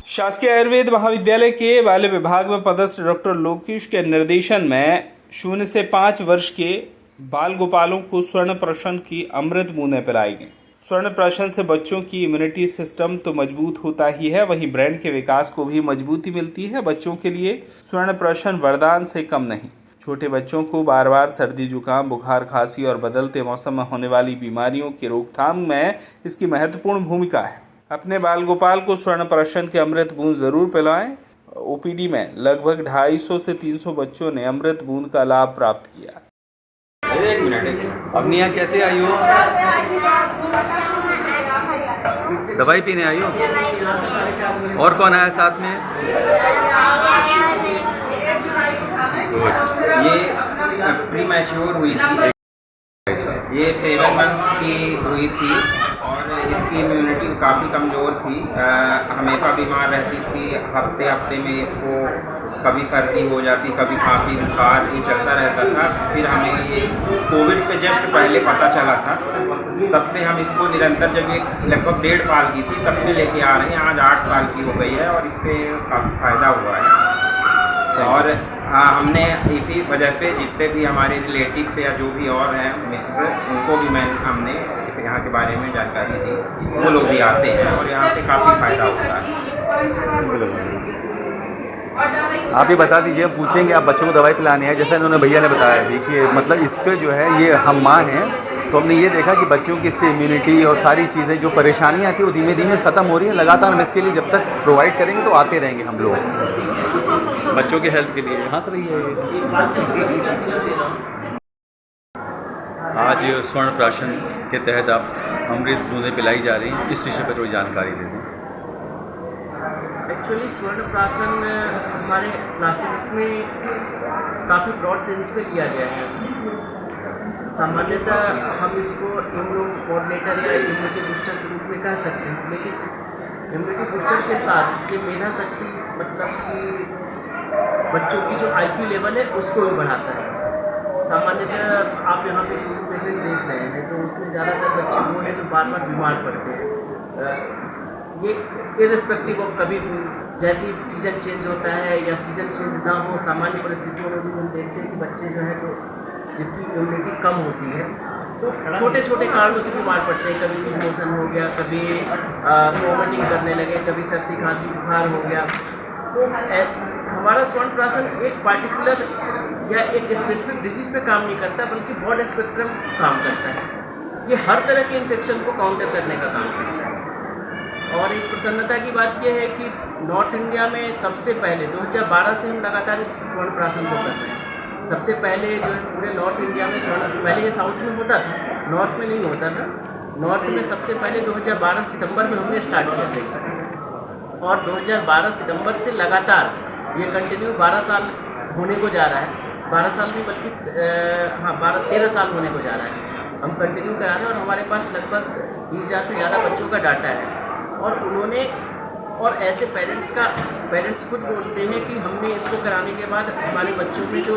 शासकीय आयुर्वेद महाविद्यालय के बाल्य विभाग में पदस्थ डॉक्टर लोकेश के निर्देशन में 0 से 5 वर्ष के बाल गोपालों को स्वर्ण प्राशन की अमृत बूंदें पिलाई गईं। स्वर्ण प्राशन से बच्चों की इम्यूनिटी सिस्टम तो मजबूत होता ही है, वहीं ब्रेन के विकास को भी मजबूती मिलती है। बच्चों के लिए स्वर्ण प्राशन वरदान से कम नहीं। छोटे बच्चों को बार बार सर्दी, जुकाम, बुखार, खांसी और बदलते मौसम में होने वाली बीमारियों की रोकथाम में इसकी महत्वपूर्ण भूमिका है। अपने बाल गोपाल को स्वर्ण प्राशन के अमृत बूंद जरूर पिलाएं। ओपीडी में लगभग 250 से 300 बच्चों ने अमृत बूंद का लाभ प्राप्त किया। अवनिया कैसे आई हो? दवाई पीने आई हो? और कौन आया साथ में? ये प्री मैच्योर हुई थी, ये 7 मंथ की हुई थी और इसकी इम्यूनिटी काफ़ी कमज़ोर थी। हमेशा बीमार रहती थी, हफ्ते हफ्ते में इसको कभी सर्दी हो जाती, कभी खांसी, बुखार, ये चलता रहता था। फिर हमें ये कोविड से जस्ट पहले पता चला था, तब से हम इसको निरंतर, जब ये लगभग 1.5 साल की थी तब से लेके आ रहे हैं। आज 8 साल की हो गई है और इससे काफ़ी फ़ायदा हुआ है। और हमने इसी वजह से जितने भी हमारे रिलेटिव से या जो भी और हैं मित्र, उनको भी हमने यहाँ के बारे में जानकारी दी। वो लोग भी आते हैं और यहाँ से काफ़ी फ़ायदा होता है। आप ये बता दीजिए, हम पूछेंगे आप बच्चों को दवाई पिलानी है, जैसे इन्होंने भैया ने बताया जी कि मतलब इसके जो है, ये हम माँ हैं तो हमने ये देखा कि बच्चों की इससे इम्यूनिटी और सारी चीज़ें जो परेशानियाँ आती है वो धीमे धीमे ख़त्म हो रही है। लगातार हम इसके लिए जब तक प्रोवाइड करेंगे तो आते रहेंगे हम लोग बच्चों के हेल्थ के लिए। हाँ सर, ये आज स्वर्ण प्राशन के तहत आप अमृत बूंदें पिलाई जा रही हैं, इस विषय पर थोड़ी जानकारी दे दें। एक्चुअली स्वर्ण प्राशन हमारे क्लासिक्स में काफ़ी ब्रॉड सेंस में लिया गया है। सामान्यतः हम इसको इम्यूनो कोऑर्डिनेटर या इम्यूनिटी बूस्टर के रूप में कह सकते हैं, लेकिन इम्यूनिटी बूस्टर के साथ ये मेधा शक्ति, मतलब कि बच्चों की जो IQ लेवल है उसको भी बढ़ाता है। सामान्यतः आप यहाँ पे जो पेशेंट देख रहे हैं तो उसमें ज़्यादातर बच्चे वो हैं जो बार बार बीमार पड़ते हैं। ये इर्रेस्पेक्टिव ऑफ कभी भी जैसे सीज़न चेंज होता है या सीज़न चेंज ना हो, सामान्य परिस्थितियों में भी हम देखते हैं कि बच्चे जो है तो जिनकी इम्यूनिटी कम होती है तो छोटे छोटे कारणों से बीमार पड़ते हैं। कभी लूज मोशन हो गया, कभी वॉमिटिंग करने लगे, कभी सर्दी, खांसी, बुखार हो गया। तो हमारा स्वर्ण प्राशन एक पार्टिकुलर या एक स्पेसिफिक डिजीज़ पे काम नहीं करता, बल्कि ब्रॉड स्पेक्ट्रम काम करता है। ये हर तरह के इन्फेक्शन को काउंटर करने का काम करता है। और एक प्रसन्नता की बात यह है कि नॉर्थ इंडिया में सबसे पहले 2012 से हम लगातार इस स्वर्ण प्राशन को कर रहे हैं। सबसे पहले जो है पूरे नॉर्थ इंडिया में स्वर्ण, पहले ये साउथ में होता था, नॉर्थ में नहीं होता था। नॉर्थ में सबसे पहले 2012 सितंबर में हमने स्टार्ट किया था इसको, और 2012 सितंबर से लगातार ये कंटिन्यू 12 साल होने को जा रहा है। 12 साल नहीं बल्कि 13 साल होने को जा रहा है। हम कंटिन्यू करा रहे हैं और हमारे पास लगभग 20,000 से ज़्यादा बच्चों का डाटा है। और उन्होंने, और ऐसे पेरेंट्स खुद बोलते हैं कि हमने इसको कराने के बाद हमारे बच्चों में जो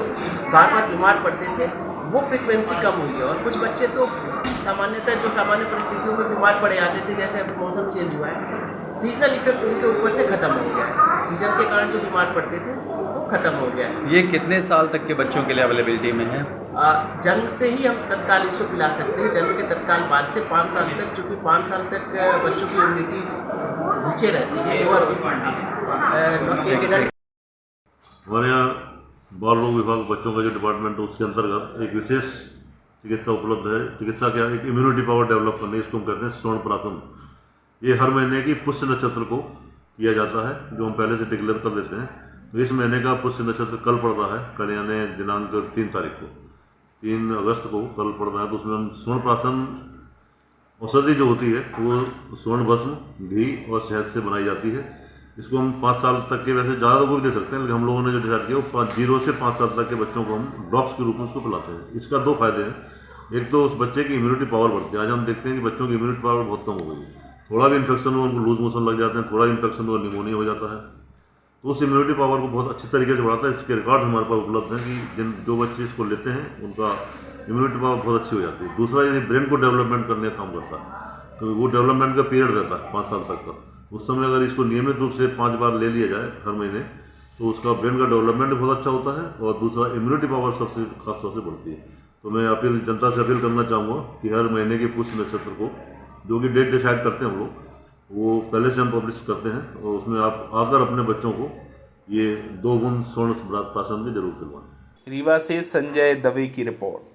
बार बार बीमार पड़ते थे वो फ्रिक्वेंसी कम हुई है। और कुछ बच्चे तो सामान्यतः जो सामान्य परिस्थितियों में बीमार पड़े जाते थे, जैसे अब मौसम चेंज हुआ है, सीजनल इफेक्ट उनके ऊपर से ख़त्म हो गया है। सीजन के कारण जो बीमार पड़ते थे वो ख़त्म हो गया है। ये कितने साल तक के बच्चों के लिए अवेलेबिलिटी में है? जन्म से ही हम तत्काल इसको पिला सकते हैं। जन्म के तत्काल बाद से 5 साल तक, चूँकि 5 साल तक बच्चों की इम्यूनिटी नीचे रहती है, लोअर होती है। हमारे यहाँ बाल रोग विभाग बच्चों का जो डिपार्टमेंट है उसके अंतर्गत एक विशेष चिकित्सा उपलब्ध है। चिकित्सा क्या है, एक इम्यूनिटी पावर डेवलप करने, इसको हम कहते हैं स्वर्ण प्राशन। ये हर महीने की पुष्य नक्षत्र को किया जाता है, जो हम पहले से डिक्लेयर कर देते हैं। तो इस महीने का पुष्य नक्षत्र कल पड़ रहा है, कल यानी दिनांक 3 तारीख को, 3 अगस्त को कल पड़ रहा है। तो उसमें हम स्वर्ण प्राशन औषधि जो होती है वो स्वर्ण भस्म, घी और शहद से बनाई जाती है। इसको हम 5 साल तक के, वैसे ज़्यादा को भी दे सकते हैं, लेकिन हम लोगों ने जो डिसाइड किया वो 0 से 5 साल तक के बच्चों को हम ड्रॉप्स के रूप में उसको पिलाते हैं। इसका 2 फायदे हैं। एक तो उस बच्चे की इम्यूनिटी पावर बढ़ती है। आज हम देखते हैं कि बच्चों की इम्यूनिटी पावर बहुत कम हो गई है। थोड़ा भी इन्फेक्शन हो, उनको लूज मोशन लग जाते हैं, थोड़ा इन्फेक्शन हो, निमोनिया हो जाता है। तो उस इम्यूनिटी पावर को बहुत अच्छी तरीके से बढ़ाता है। इसके रिकॉर्ड हमारे पास उपलब्ध हैं कि जो बच्चे इसको लेते हैं उनका इम्यूनिटी पावर बहुत अच्छी हो जाती है। दूसरा, ये ब्रेन को डेवलपमेंट करने का काम करता है, तो वो डेवलपमेंट का पीरियड रहता है 5 साल तक का। उस समय अगर इसको नियमित रूप से 5 बार ले लिया जाए हर महीने, तो उसका ब्रेन का डेवलपमेंट बहुत अच्छा होता है और दूसरा इम्यूनिटी पावर सबसे खास तौर से बढ़ती है। तो मैं जनता से अपील करना चाहूँगा कि हर महीने के पुष्य नक्षत्र को, जो कि डेट डिसाइड करते हैं हम लोग, वो पहले से हम पब्लिश करते हैं और उसमें आप आकर अपने बच्चों को ये 2 गुण स्वर्ण प्राशन के जरूर दिलवाएं। रीवा से संजय दवे की रिपोर्ट।